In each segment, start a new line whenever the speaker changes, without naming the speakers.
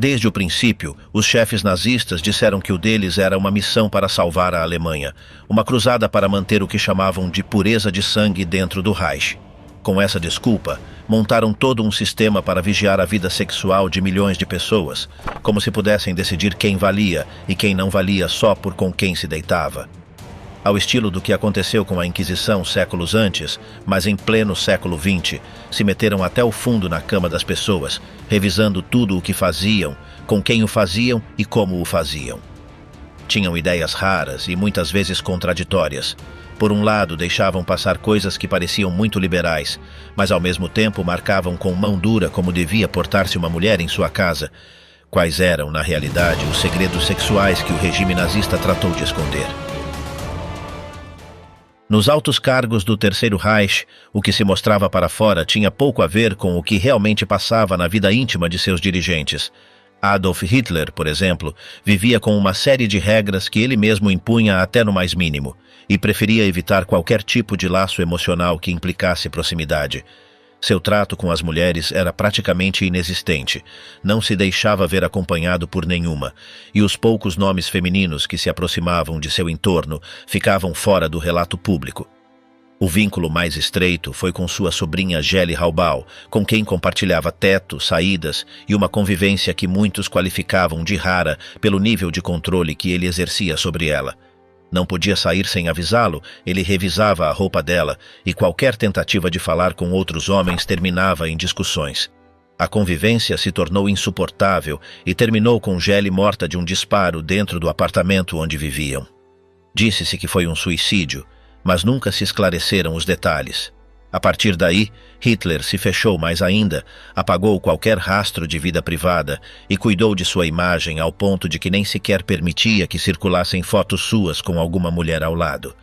Desde o princípio, os chefes nazistas disseram que o deles era uma missão para salvar a Alemanha, uma cruzada para manter o que chamavam de pureza de sangue dentro do Reich. Com essa desculpa, montaram todo um sistema para vigiar a vida sexual de milhões de pessoas, como se pudessem decidir quem valia e quem não valia só por com quem se deitava. Ao estilo do que aconteceu com a Inquisição séculos antes, mas em pleno século XX, se meteram até o fundo na cama das pessoas, revisando tudo o que faziam, com quem o faziam e como o faziam. Tinham ideias raras e muitas vezes contraditórias. Por um lado, deixavam passar coisas que pareciam muito liberais, mas ao mesmo tempo marcavam com mão dura como devia portar-se uma mulher em sua casa. Quais eram, na realidade, os segredos sexuais que o regime nazista tratou de esconder? Nos altos cargos do Terceiro Reich, o que se mostrava para fora tinha pouco a ver com o que realmente passava na vida íntima de seus dirigentes. Adolf Hitler, por exemplo, vivia com uma série de regras que ele mesmo impunha até no mais mínimo, e preferia evitar qualquer tipo de laço emocional que implicasse proximidade. Seu trato com as mulheres era praticamente inexistente, não se deixava ver acompanhado por nenhuma, e os poucos nomes femininos que se aproximavam de seu entorno ficavam fora do relato público. O vínculo mais estreito foi com sua sobrinha Geli Haubal, com quem compartilhava teto, saídas e uma convivência que muitos qualificavam de rara pelo nível de controle que ele exercia sobre ela. Não podia sair sem avisá-lo, ele revisava a roupa dela, e qualquer tentativa de falar com outros homens terminava em discussões. A convivência se tornou insuportável e terminou com Geli morta de um disparo dentro do apartamento onde viviam. Disse-se que foi um suicídio, mas nunca se esclareceram os detalhes. A partir daí, Hitler se fechou mais ainda, apagou qualquer rastro de vida privada e cuidou de sua imagem ao ponto de que nem sequer permitia que circulassem fotos suas com alguma mulher ao lado.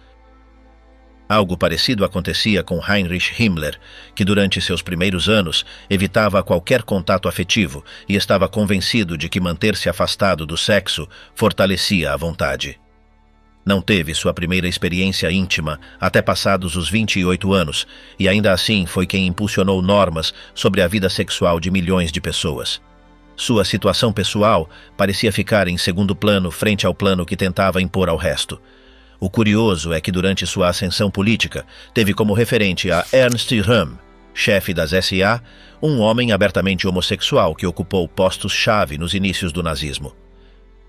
Algo parecido acontecia com Heinrich Himmler, que durante seus primeiros anos evitava qualquer contato afetivo e estava convencido de que manter-se afastado do sexo fortalecia a vontade. Não teve sua primeira experiência íntima até passados os 28 anos, e ainda assim foi quem impulsionou normas sobre a vida sexual de milhões de pessoas. Sua situação pessoal parecia ficar em segundo plano frente ao plano que tentava impor ao resto. O curioso é que durante sua ascensão política teve como referente a Ernst Röhm, chefe das SA, um homem abertamente homossexual que ocupou postos-chave nos inícios do nazismo.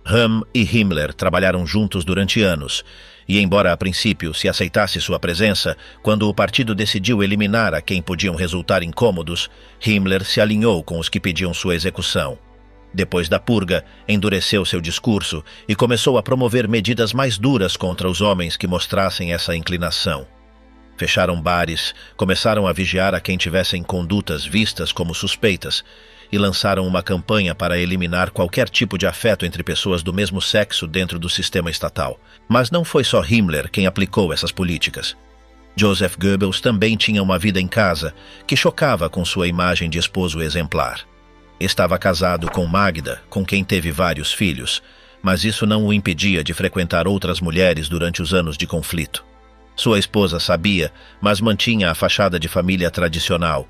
Röhm e Himmler trabalharam juntos durante anos, e embora a princípio se aceitasse sua presença, quando o partido decidiu eliminar a quem podiam resultar incômodos, Himmler se alinhou com os que pediam sua execução. Depois da purga, endureceu seu discurso e começou a promover medidas mais duras contra os homens que mostrassem essa inclinação. Fecharam bares, começaram a vigiar a quem tivessem condutas vistas como suspeitas, e lançaram uma campanha para eliminar qualquer tipo de afeto entre pessoas do mesmo sexo dentro do sistema estatal. Mas não foi só Himmler quem aplicou essas políticas. Joseph Goebbels também tinha uma vida em casa, que chocava com sua imagem de esposo exemplar. Estava casado com Magda, com quem teve vários filhos, mas isso não o impedia de frequentar outras mulheres durante os anos de conflito. Sua esposa sabia, mas mantinha a fachada de família tradicional.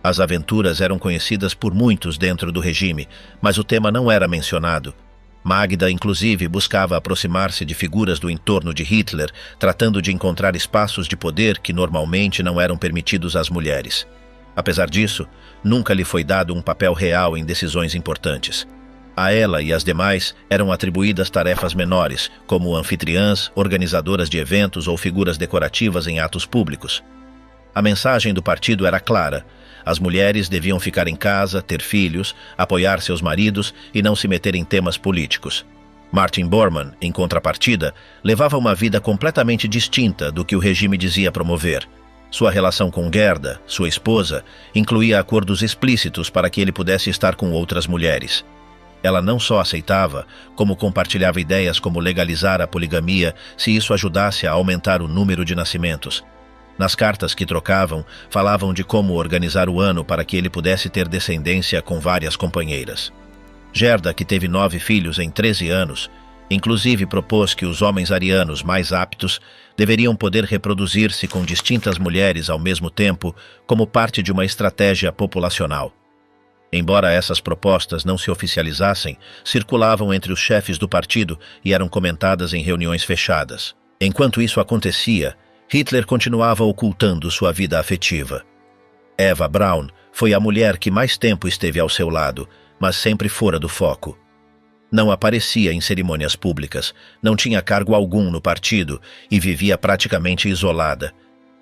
As aventuras eram conhecidas por muitos dentro do regime, mas o tema não era mencionado. Magda, inclusive, buscava aproximar-se de figuras do entorno de Hitler, tratando de encontrar espaços de poder que normalmente não eram permitidos às mulheres. Apesar disso, nunca lhe foi dado um papel real em decisões importantes. A ela e as demais eram atribuídas tarefas menores, como anfitriãs, organizadoras de eventos ou figuras decorativas em atos públicos. A mensagem do partido era clara: as mulheres deviam ficar em casa, ter filhos, apoiar seus maridos e não se meter em temas políticos. Martin Bormann, em contrapartida, levava uma vida completamente distinta do que o regime dizia promover. Sua relação com Gerda, sua esposa, incluía acordos explícitos para que ele pudesse estar com outras mulheres. Ela não só aceitava, como compartilhava ideias como legalizar a poligamia se isso ajudasse a aumentar o número de nascimentos. Nas cartas que trocavam, falavam de como organizar o ano para que ele pudesse ter descendência com várias companheiras. Gerda, que teve 9 filhos em 13 anos, inclusive propôs que os homens arianos mais aptos deveriam poder reproduzir-se com distintas mulheres ao mesmo tempo como parte de uma estratégia populacional. Embora essas propostas não se oficializassem, circulavam entre os chefes do partido e eram comentadas em reuniões fechadas. Enquanto isso acontecia, Hitler continuava ocultando sua vida afetiva. Eva Braun foi a mulher que mais tempo esteve ao seu lado, mas sempre fora do foco. Não aparecia em cerimônias públicas, não tinha cargo algum no partido e vivia praticamente isolada.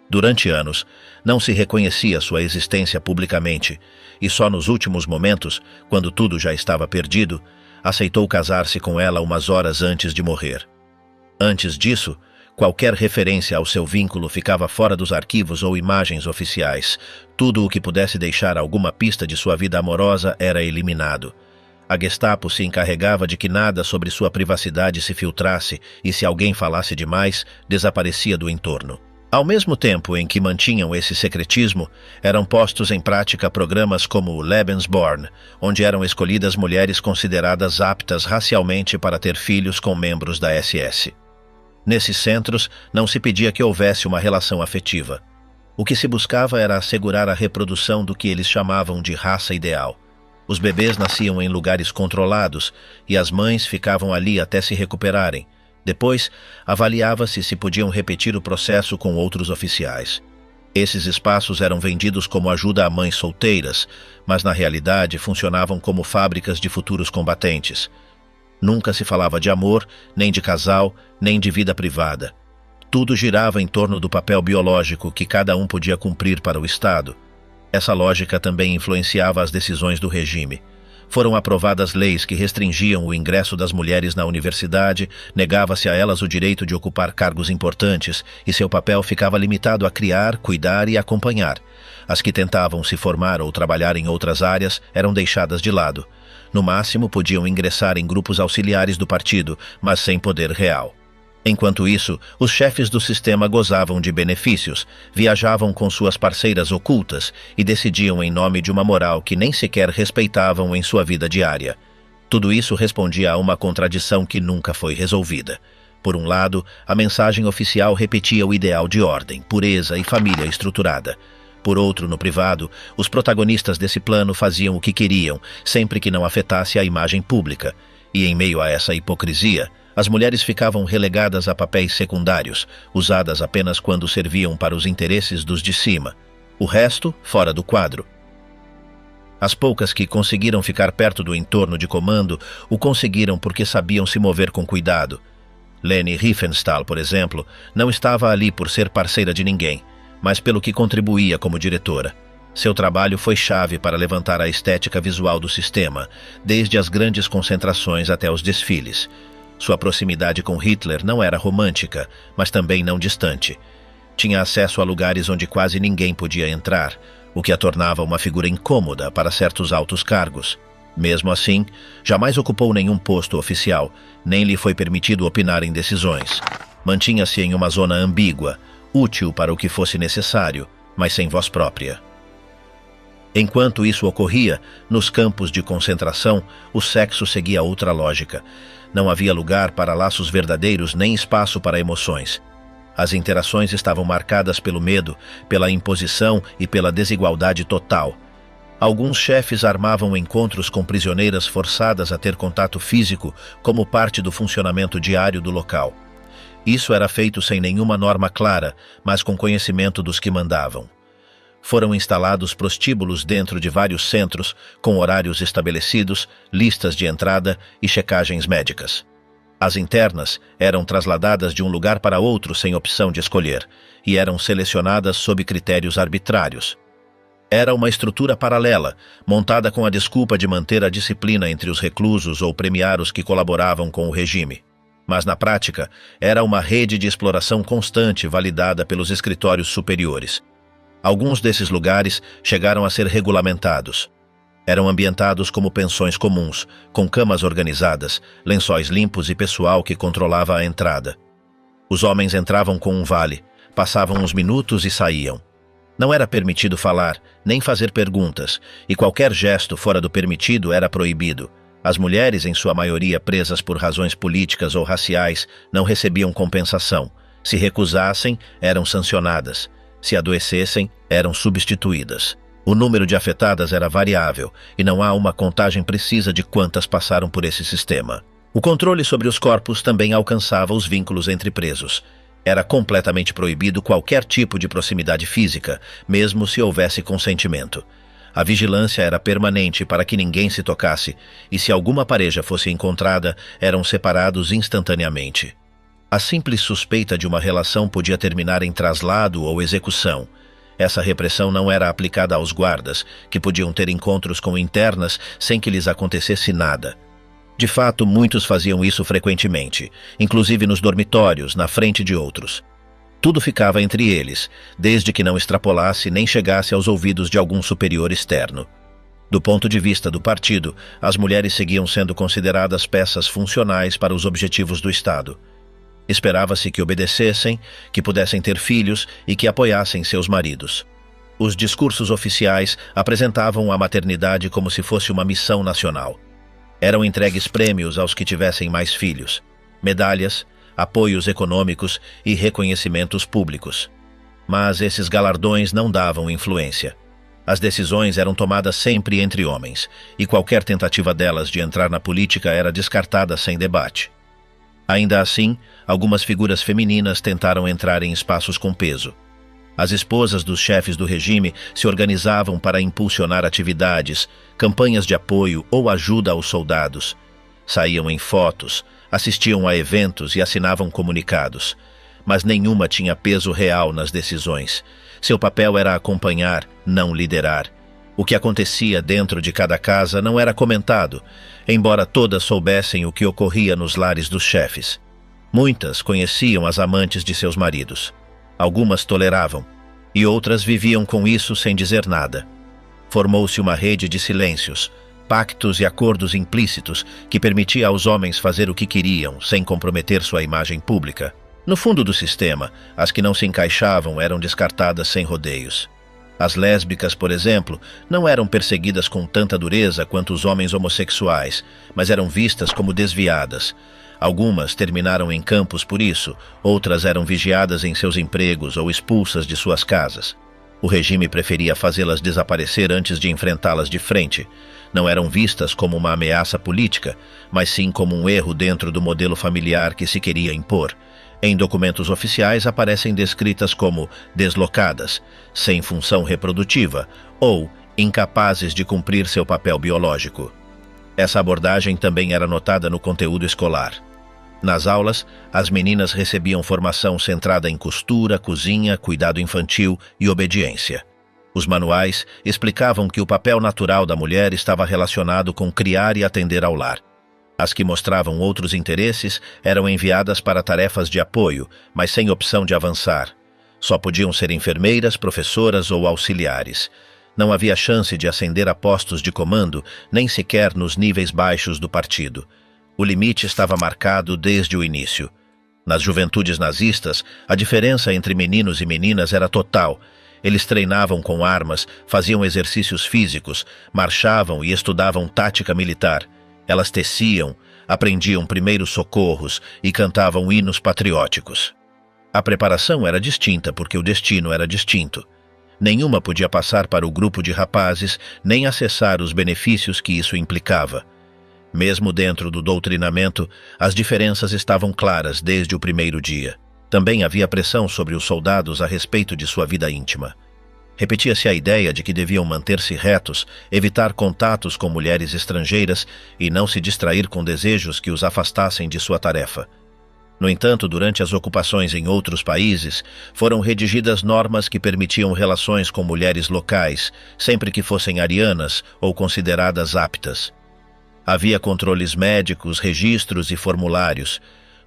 Durante anos, não se reconhecia sua existência publicamente e só nos últimos momentos, quando tudo já estava perdido, aceitou casar-se com ela umas horas antes de morrer. Antes disso, qualquer referência ao seu vínculo ficava fora dos arquivos ou imagens oficiais. Tudo o que pudesse deixar alguma pista de sua vida amorosa era eliminado. A Gestapo se encarregava de que nada sobre sua privacidade se filtrasse e, se alguém falasse demais, desaparecia do entorno. Ao mesmo tempo em que mantinham esse secretismo, eram postos em prática programas como o Lebensborn, onde eram escolhidas mulheres consideradas aptas racialmente para ter filhos com membros da SS. Nesses centros, não se pedia que houvesse uma relação afetiva. O que se buscava era assegurar a reprodução do que eles chamavam de raça ideal. Os bebês nasciam em lugares controlados e as mães ficavam ali até se recuperarem. Depois, avaliava-se se podiam repetir o processo com outros oficiais. Esses espaços eram vendidos como ajuda a mães solteiras, mas na realidade funcionavam como fábricas de futuros combatentes. Nunca se falava de amor, nem de casal, nem de vida privada. Tudo girava em torno do papel biológico que cada um podia cumprir para o Estado. Essa lógica também influenciava as decisões do regime. Foram aprovadas leis que restringiam o ingresso das mulheres na universidade, negava-se a elas o direito de ocupar cargos importantes e seu papel ficava limitado a criar, cuidar e acompanhar. As que tentavam se formar ou trabalhar em outras áreas eram deixadas de lado. No máximo, podiam ingressar em grupos auxiliares do partido, mas sem poder real. Enquanto isso, os chefes do sistema gozavam de benefícios, viajavam com suas parceiras ocultas e decidiam em nome de uma moral que nem sequer respeitavam em sua vida diária. Tudo isso respondia a uma contradição que nunca foi resolvida. Por um lado, a mensagem oficial repetia o ideal de ordem, pureza e família estruturada. Por outro, no privado, os protagonistas desse plano faziam o que queriam, sempre que não afetasse a imagem pública. E em meio a essa hipocrisia, as mulheres ficavam relegadas a papéis secundários, usadas apenas quando serviam para os interesses dos de cima. O resto, fora do quadro. As poucas que conseguiram ficar perto do entorno de comando o conseguiram porque sabiam se mover com cuidado. Leni Riefenstahl, por exemplo, não estava ali por ser parceira de ninguém, mas pelo que contribuía como diretora. Seu trabalho foi chave para levantar a estética visual do sistema, desde as grandes concentrações até os desfiles. Sua proximidade com Hitler não era romântica, mas também não distante. Tinha acesso a lugares onde quase ninguém podia entrar, o que a tornava uma figura incômoda para certos altos cargos. Mesmo assim, jamais ocupou nenhum posto oficial, nem lhe foi permitido opinar em decisões. Mantinha-se em uma zona ambígua, útil para o que fosse necessário, mas sem voz própria. Enquanto isso ocorria, nos campos de concentração, o sexo seguia outra lógica. Não havia lugar para laços verdadeiros nem espaço para emoções. As interações estavam marcadas pelo medo, pela imposição e pela desigualdade total. Alguns chefes armavam encontros com prisioneiras forçadas a ter contato físico como parte do funcionamento diário do local. Isso era feito sem nenhuma norma clara, mas com conhecimento dos que mandavam. Foram instalados prostíbulos dentro de vários centros, com horários estabelecidos, listas de entrada e checagens médicas. As internas eram trasladadas de um lugar para outro sem opção de escolher, e eram selecionadas sob critérios arbitrários. Era uma estrutura paralela, montada com a desculpa de manter a disciplina entre os reclusos ou premiar os que colaboravam com o regime. Mas, na prática, era uma rede de exploração constante validada pelos escritórios superiores. Alguns desses lugares chegaram a ser regulamentados. Eram ambientados como pensões comuns, com camas organizadas, lençóis limpos e pessoal que controlava a entrada. Os homens entravam com um vale, passavam uns minutos e saíam. Não era permitido falar, nem fazer perguntas, e qualquer gesto fora do permitido era proibido. As mulheres, em sua maioria presas por razões políticas ou raciais, não recebiam compensação. Se recusassem, eram sancionadas. Se adoecessem, eram substituídas. O número de afetadas era variável e não há uma contagem precisa de quantas passaram por esse sistema. O controle sobre os corpos também alcançava os vínculos entre presos. Era completamente proibido qualquer tipo de proximidade física, mesmo se houvesse consentimento. A vigilância era permanente para que ninguém se tocasse, e se alguma pareja fosse encontrada, eram separados instantaneamente. A simples suspeita de uma relação podia terminar em traslado ou execução. Essa repressão não era aplicada aos guardas, que podiam ter encontros com internas sem que lhes acontecesse nada. De fato, muitos faziam isso frequentemente, inclusive nos dormitórios, na frente de outros. Tudo ficava entre eles, desde que não extrapolasse nem chegasse aos ouvidos de algum superior externo. Do ponto de vista do partido, as mulheres seguiam sendo consideradas peças funcionais para os objetivos do Estado. Esperava-se que obedecessem, que pudessem ter filhos e que apoiassem seus maridos. Os discursos oficiais apresentavam a maternidade como se fosse uma missão nacional. Eram entregues prêmios aos que tivessem mais filhos, medalhas, apoios econômicos e reconhecimentos públicos. Mas esses galardões não davam influência. As decisões eram tomadas sempre entre homens, e qualquer tentativa delas de entrar na política era descartada sem debate. Ainda assim, algumas figuras femininas tentaram entrar em espaços com peso. As esposas dos chefes do regime se organizavam para impulsionar atividades, campanhas de apoio ou ajuda aos soldados. Saíam em fotos, assistiam a eventos e assinavam comunicados. Mas nenhuma tinha peso real nas decisões. Seu papel era acompanhar, não liderar. O que acontecia dentro de cada casa não era comentado, embora todas soubessem o que ocorria nos lares dos chefes. Muitas conheciam as amantes de seus maridos. Algumas toleravam, e outras viviam com isso sem dizer nada. Formou-se uma rede de silêncios, pactos e acordos implícitos que permitia aos homens fazer o que queriam, sem comprometer sua imagem pública. No fundo do sistema, as que não se encaixavam eram descartadas sem rodeios. As lésbicas, por exemplo, não eram perseguidas com tanta dureza quanto os homens homossexuais, mas eram vistas como desviadas. Algumas terminaram em campos por isso, outras eram vigiadas em seus empregos ou expulsas de suas casas. O regime preferia fazê-las desaparecer antes de enfrentá-las de frente. Não eram vistas como uma ameaça política, mas sim como um erro dentro do modelo familiar que se queria impor. Em documentos oficiais aparecem descritas como deslocadas, sem função reprodutiva ou incapazes de cumprir seu papel biológico. Essa abordagem também era notada no conteúdo escolar. Nas aulas, as meninas recebiam formação centrada em costura, cozinha, cuidado infantil e obediência. Os manuais explicavam que o papel natural da mulher estava relacionado com criar e atender ao lar. As que mostravam outros interesses eram enviadas para tarefas de apoio, mas sem opção de avançar. Só podiam ser enfermeiras, professoras ou auxiliares. Não havia chance de ascender a postos de comando, nem sequer nos níveis baixos do partido. O limite estava marcado desde o início. Nas juventudes nazistas, a diferença entre meninos e meninas era total. Eles treinavam com armas, faziam exercícios físicos, marchavam e estudavam tática militar. Elas teciam, aprendiam primeiros socorros e cantavam hinos patrióticos. A preparação era distinta porque o destino era distinto. Nenhuma podia passar para o grupo de rapazes nem acessar os benefícios que isso implicava. Mesmo dentro do doutrinamento, as diferenças estavam claras desde o primeiro dia. Também havia pressão sobre os soldados a respeito de sua vida íntima. Repetia-se a ideia de que deviam manter-se retos, evitar contatos com mulheres estrangeiras e não se distrair com desejos que os afastassem de sua tarefa. No entanto, durante as ocupações em outros países, foram redigidas normas que permitiam relações com mulheres locais, sempre que fossem arianas ou consideradas aptas. Havia controles médicos, registros e formulários.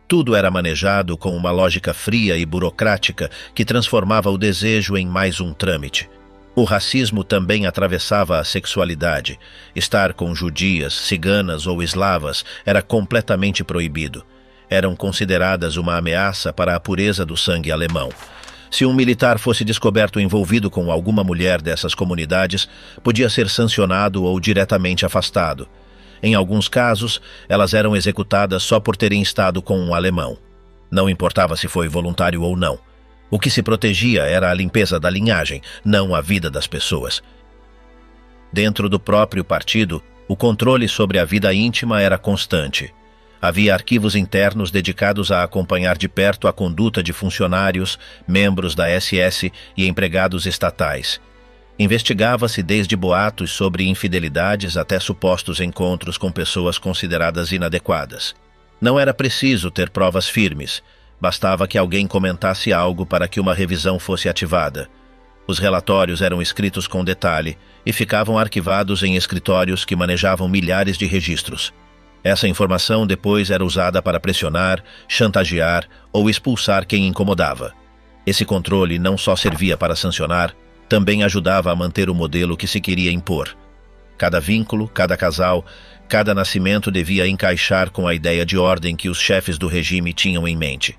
Tudo era manejado com uma lógica fria e burocrática que transformava o desejo em mais um trâmite. O racismo também atravessava a sexualidade. Estar com judias, ciganas ou eslavas era completamente proibido. Eram consideradas uma ameaça para a pureza do sangue alemão. Se um militar fosse descoberto envolvido com alguma mulher dessas comunidades, podia ser sancionado ou diretamente afastado. Em alguns casos, elas eram executadas só por terem estado com um alemão. Não importava se foi voluntário ou não. O que se protegia era a limpeza da linhagem, não a vida das pessoas. Dentro do próprio partido, o controle sobre a vida íntima era constante. Havia arquivos internos dedicados a acompanhar de perto a conduta de funcionários, membros da SS e empregados estatais. Investigava-se desde boatos sobre infidelidades até supostos encontros com pessoas consideradas inadequadas. Não era preciso ter provas firmes, bastava que alguém comentasse algo para que uma revisão fosse ativada. Os relatórios eram escritos com detalhe e ficavam arquivados em escritórios que manejavam milhares de registros. Essa informação depois era usada para pressionar, chantagear ou expulsar quem incomodava. Esse controle não só servia para sancionar, também ajudava a manter o modelo que se queria impor. Cada vínculo, cada casal, cada nascimento devia encaixar com a ideia de ordem que os chefes do regime tinham em mente.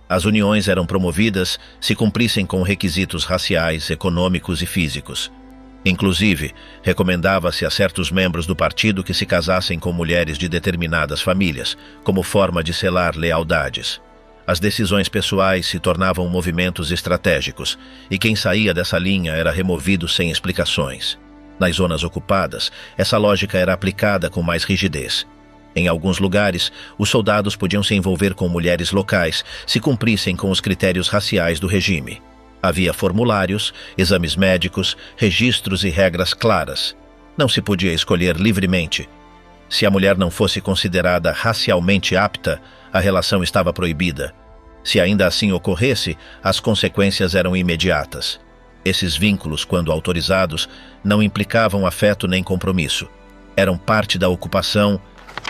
As uniões eram promovidas se cumprissem com requisitos raciais, econômicos e físicos. Inclusive, recomendava-se a certos membros do partido que se casassem com mulheres de determinadas famílias, como forma de selar lealdades. As decisões pessoais se tornavam movimentos estratégicos, e quem saía dessa linha era removido sem explicações. Nas zonas ocupadas, essa lógica era aplicada com mais rigidez. Em alguns lugares, os soldados podiam se envolver com mulheres locais se cumprissem com os critérios raciais do regime. Havia formulários, exames médicos, registros e regras claras. Não se podia escolher livremente. Se a mulher não fosse considerada racialmente apta, a relação estava proibida. Se ainda assim ocorresse, as consequências eram imediatas. Esses vínculos, quando autorizados, não implicavam afeto nem compromisso. Eram parte da ocupação,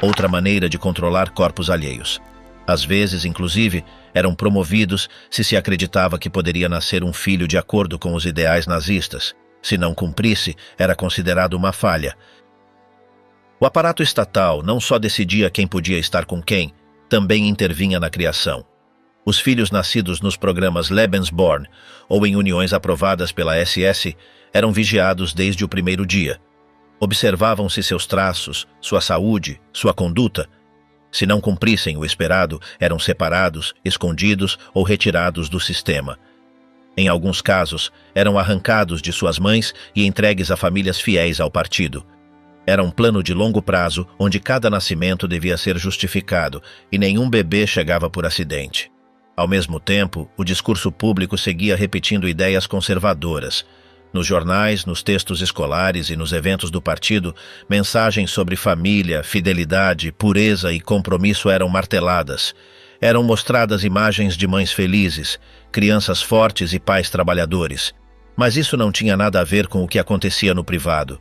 outra maneira de controlar corpos alheios. Às vezes, inclusive, eram promovidos se acreditava que poderia nascer um filho de acordo com os ideais nazistas. Se não cumprisse, era considerado uma falha. O aparato estatal não só decidia quem podia estar com quem, também intervinha na criação. Os filhos nascidos nos programas Lebensborn ou em uniões aprovadas pela SS eram vigiados desde o primeiro dia. Observavam-se seus traços, sua saúde, sua conduta. Se não cumprissem o esperado, eram separados, escondidos ou retirados do sistema. Em alguns casos, eram arrancados de suas mães e entregues a famílias fiéis ao partido. Era um plano de longo prazo onde cada nascimento devia ser justificado e nenhum bebê chegava por acidente. Ao mesmo tempo, o discurso público seguia repetindo ideias conservadoras. Nos jornais, nos textos escolares e nos eventos do partido, mensagens sobre família, fidelidade, pureza e compromisso eram marteladas. Eram mostradas imagens de mães felizes, crianças fortes e pais trabalhadores. Mas isso não tinha nada a ver com o que acontecia no privado.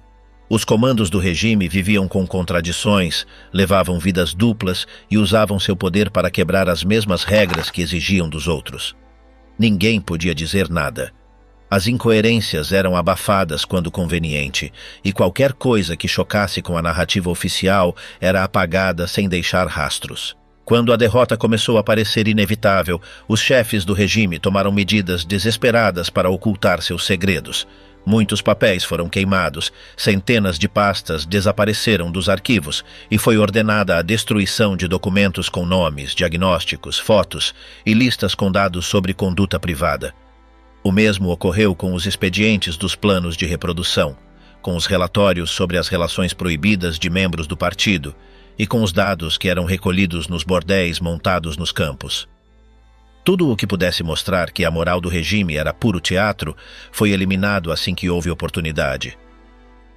Os comandos do regime viviam com contradições, levavam vidas duplas e usavam seu poder para quebrar as mesmas regras que exigiam dos outros. Ninguém podia dizer nada. As incoerências eram abafadas quando conveniente, e qualquer coisa que chocasse com a narrativa oficial era apagada sem deixar rastros. Quando a derrota começou a parecer inevitável, os chefes do regime tomaram medidas desesperadas para ocultar seus segredos. Muitos papéis foram queimados, centenas de pastas desapareceram dos arquivos e foi ordenada a destruição de documentos com nomes, diagnósticos, fotos e listas com dados sobre conduta privada. O mesmo ocorreu com os expedientes dos planos de reprodução, com os relatórios sobre as relações proibidas de membros do partido e com os dados que eram recolhidos nos bordéis montados nos campos. Tudo o que pudesse mostrar que a moral do regime era puro teatro foi eliminado assim que houve oportunidade.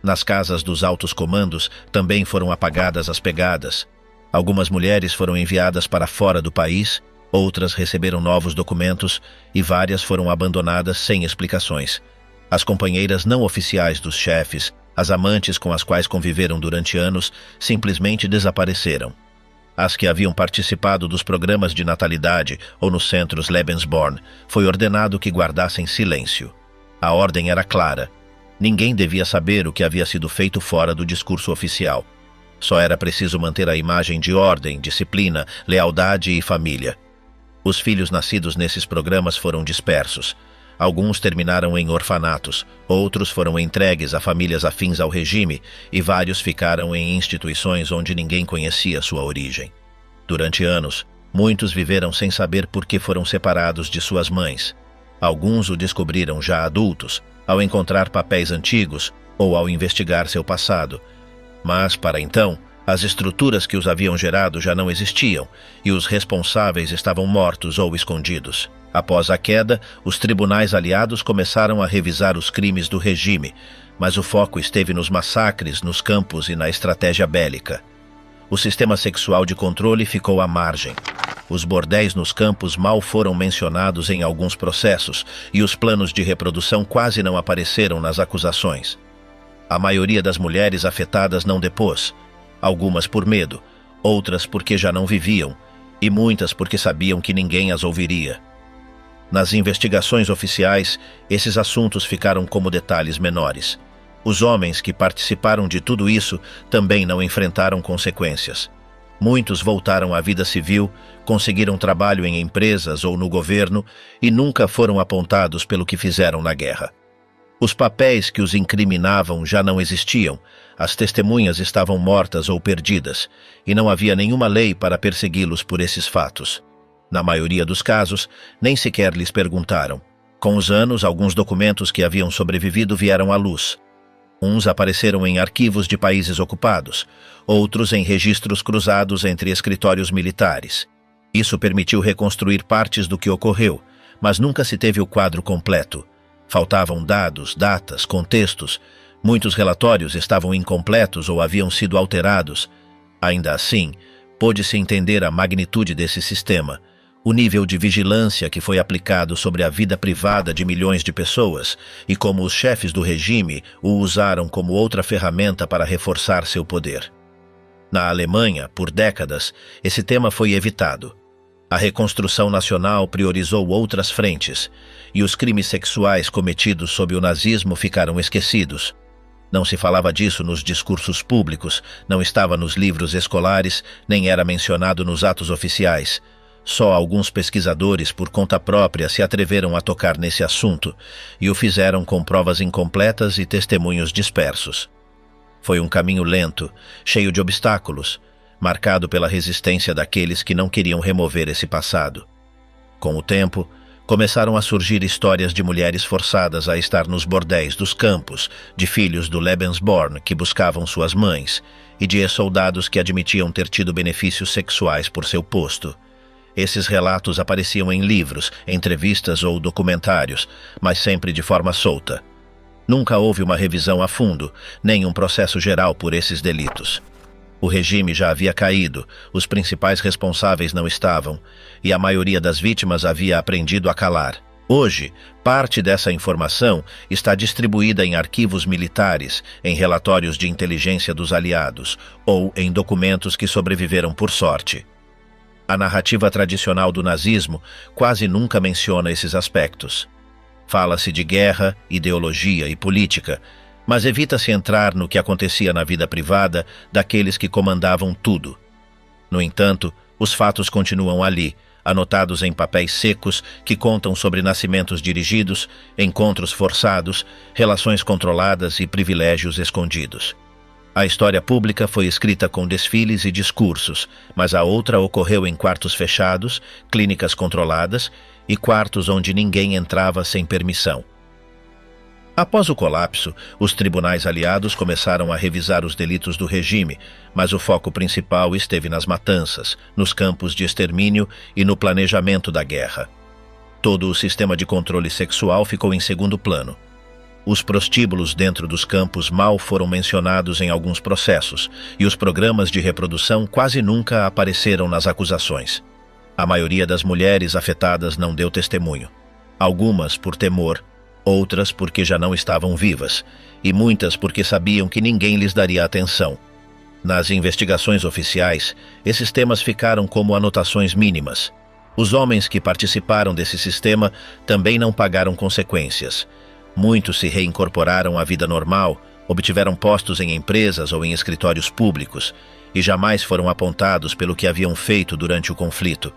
Nas casas dos altos comandos também foram apagadas as pegadas. Algumas mulheres foram enviadas para fora do país, outras receberam novos documentos e várias foram abandonadas sem explicações. As companheiras não oficiais dos chefes, as amantes com as quais conviveram durante anos, simplesmente desapareceram. As que haviam participado dos programas de natalidade ou nos centros Lebensborn, foi ordenado que guardassem silêncio. A ordem era clara. Ninguém devia saber o que havia sido feito fora do discurso oficial. Só era preciso manter a imagem de ordem, disciplina, lealdade e família. Os filhos nascidos nesses programas foram dispersos. Alguns terminaram em orfanatos, outros foram entregues a famílias afins ao regime e vários ficaram em instituições onde ninguém conhecia sua origem. Durante anos, muitos viveram sem saber por que foram separados de suas mães. Alguns o descobriram já adultos, ao encontrar papéis antigos ou ao investigar seu passado. Mas, para então, as estruturas que os haviam gerado já não existiam e os responsáveis estavam mortos ou escondidos. Após a queda, os tribunais aliados começaram a revisar os crimes do regime, mas o foco esteve nos massacres, nos campos e na estratégia bélica. O sistema sexual de controle ficou à margem. Os bordéis nos campos mal foram mencionados em alguns processos e os planos de reprodução quase não apareceram nas acusações. A maioria das mulheres afetadas não depôs, algumas por medo, outras porque já não viviam e muitas porque sabiam que ninguém as ouviria. Nas investigações oficiais, esses assuntos ficaram como detalhes menores. Os homens que participaram de tudo isso também não enfrentaram consequências. Muitos voltaram à vida civil, conseguiram trabalho em empresas ou no governo e nunca foram apontados pelo que fizeram na guerra. Os papéis que os incriminavam já não existiam, as testemunhas estavam mortas ou perdidas, e não havia nenhuma lei para persegui-los por esses fatos. Na maioria dos casos, nem sequer lhes perguntaram. Com os anos, alguns documentos que haviam sobrevivido vieram à luz. Uns apareceram em arquivos de países ocupados, outros em registros cruzados entre escritórios militares. Isso permitiu reconstruir partes do que ocorreu, mas nunca se teve o quadro completo. Faltavam dados, datas, contextos. Muitos relatórios estavam incompletos ou haviam sido alterados. Ainda assim, pôde-se entender a magnitude desse sistema, o nível de vigilância que foi aplicado sobre a vida privada de milhões de pessoas e como os chefes do regime o usaram como outra ferramenta para reforçar seu poder. Na Alemanha, por décadas, esse tema foi evitado. A reconstrução nacional priorizou outras frentes, e os crimes sexuais cometidos sob o nazismo ficaram esquecidos. Não se falava disso nos discursos públicos, não estava nos livros escolares, nem era mencionado nos atos oficiais. Só alguns pesquisadores, por conta própria, se atreveram a tocar nesse assunto, e o fizeram com provas incompletas e testemunhos dispersos. Foi um caminho lento, cheio de obstáculos, marcado pela resistência daqueles que não queriam remover esse passado. Com o tempo, começaram a surgir histórias de mulheres forçadas a estar nos bordéis dos campos, de filhos do Lebensborn que buscavam suas mães, e de ex-soldados que admitiam ter tido benefícios sexuais por seu posto. Esses relatos apareciam em livros, entrevistas ou documentários, mas sempre de forma solta. Nunca houve uma revisão a fundo, nem um processo geral por esses delitos. O regime já havia caído, os principais responsáveis não estavam, e a maioria das vítimas havia aprendido a calar. Hoje, parte dessa informação está distribuída em arquivos militares, em relatórios de inteligência dos aliados, ou em documentos que sobreviveram por sorte. A narrativa tradicional do nazismo quase nunca menciona esses aspectos. Fala-se de guerra, ideologia e política, mas evita-se entrar no que acontecia na vida privada daqueles que comandavam tudo. No entanto, os fatos continuam ali, anotados em papéis secos que contam sobre nascimentos dirigidos, encontros forçados, relações controladas e privilégios escondidos. A história pública foi escrita com desfiles e discursos, mas a outra ocorreu em quartos fechados, clínicas controladas e quartos onde ninguém entrava sem permissão. Após o colapso, os tribunais aliados começaram a revisar os delitos do regime, mas o foco principal esteve nas matanças, nos campos de extermínio e no planejamento da guerra. Todo o sistema de controle sexual ficou em segundo plano. Os prostíbulos dentro dos campos mal foram mencionados em alguns processos, e os programas de reprodução quase nunca apareceram nas acusações. A maioria das mulheres afetadas não deu testemunho. Algumas por temor, outras porque já não estavam vivas, e muitas porque sabiam que ninguém lhes daria atenção. Nas investigações oficiais, esses temas ficaram como anotações mínimas. Os homens que participaram desse sistema também não pagaram consequências. Muitos se reincorporaram à vida normal, obtiveram postos em empresas ou em escritórios públicos, e jamais foram apontados pelo que haviam feito durante o conflito.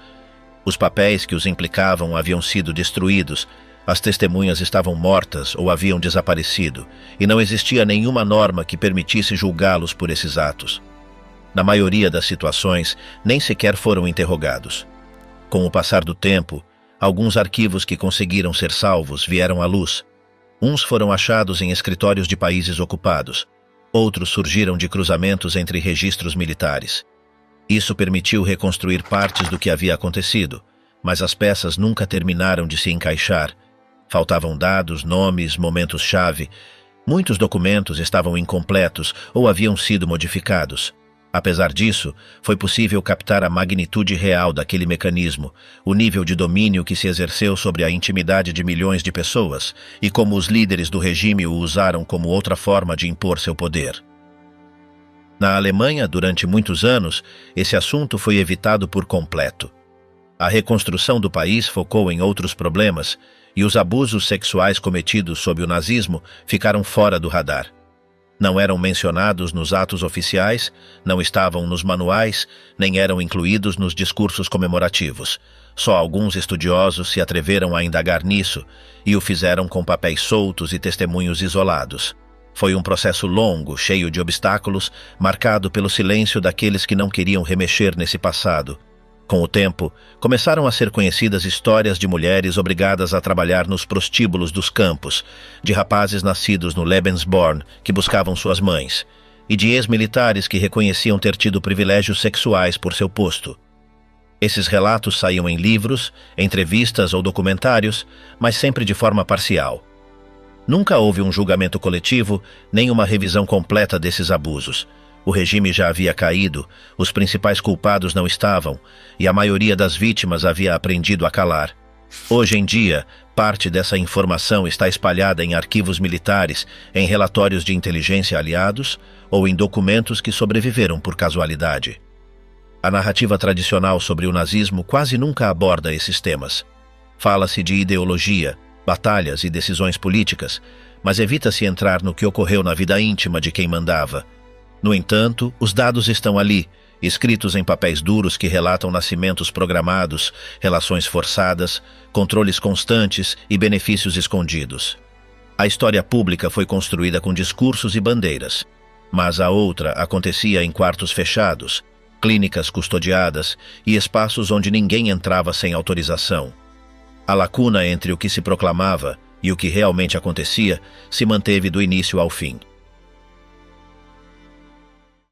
Os papéis que os implicavam haviam sido destruídos, as testemunhas estavam mortas ou haviam desaparecido, e não existia nenhuma norma que permitisse julgá-los por esses atos. Na maioria das situações, nem sequer foram interrogados. Com o passar do tempo, alguns arquivos que conseguiram ser salvos vieram à luz. Uns foram achados em escritórios de países ocupados, outros surgiram de cruzamentos entre registros militares. Isso permitiu reconstruir partes do que havia acontecido, mas as peças nunca terminaram de se encaixar. Faltavam dados, nomes, momentos-chave. Muitos documentos estavam incompletos ou haviam sido modificados. Apesar disso, foi possível captar a magnitude real daquele mecanismo, o nível de domínio que se exerceu sobre a intimidade de milhões de pessoas e como os líderes do regime o usaram como outra forma de impor seu poder. Na Alemanha, durante muitos anos, esse assunto foi evitado por completo. A reconstrução do país focou em outros problemas e os abusos sexuais cometidos sob o nazismo ficaram fora do radar. Não eram mencionados nos atos oficiais, não estavam nos manuais, nem eram incluídos nos discursos comemorativos. Só alguns estudiosos se atreveram a indagar nisso e o fizeram com papéis soltos e testemunhos isolados. Foi um processo longo, cheio de obstáculos, marcado pelo silêncio daqueles que não queriam remexer nesse passado. Com o tempo, começaram a ser conhecidas histórias de mulheres obrigadas a trabalhar nos prostíbulos dos campos, de rapazes nascidos no Lebensborn que buscavam suas mães, e de ex-militares que reconheciam ter tido privilégios sexuais por seu posto. Esses relatos saíam em livros, entrevistas ou documentários, mas sempre de forma parcial. Nunca houve um julgamento coletivo, nem uma revisão completa desses abusos. O regime já havia caído, os principais culpados não estavam, e a maioria das vítimas havia aprendido a calar. Hoje em dia, parte dessa informação está espalhada em arquivos militares, em relatórios de inteligência aliados ou em documentos que sobreviveram por casualidade. A narrativa tradicional sobre o nazismo quase nunca aborda esses temas. Fala-se de ideologia, batalhas e decisões políticas, mas evita-se entrar no que ocorreu na vida íntima de quem mandava. No entanto, os dados estão ali, escritos em papéis duros que relatam nascimentos programados, relações forçadas, controles constantes e benefícios escondidos. A história pública foi construída com discursos e bandeiras, mas a outra acontecia em quartos fechados, clínicas custodiadas e espaços onde ninguém entrava sem autorização. A lacuna entre o que se proclamava e o que realmente acontecia se manteve do início ao fim.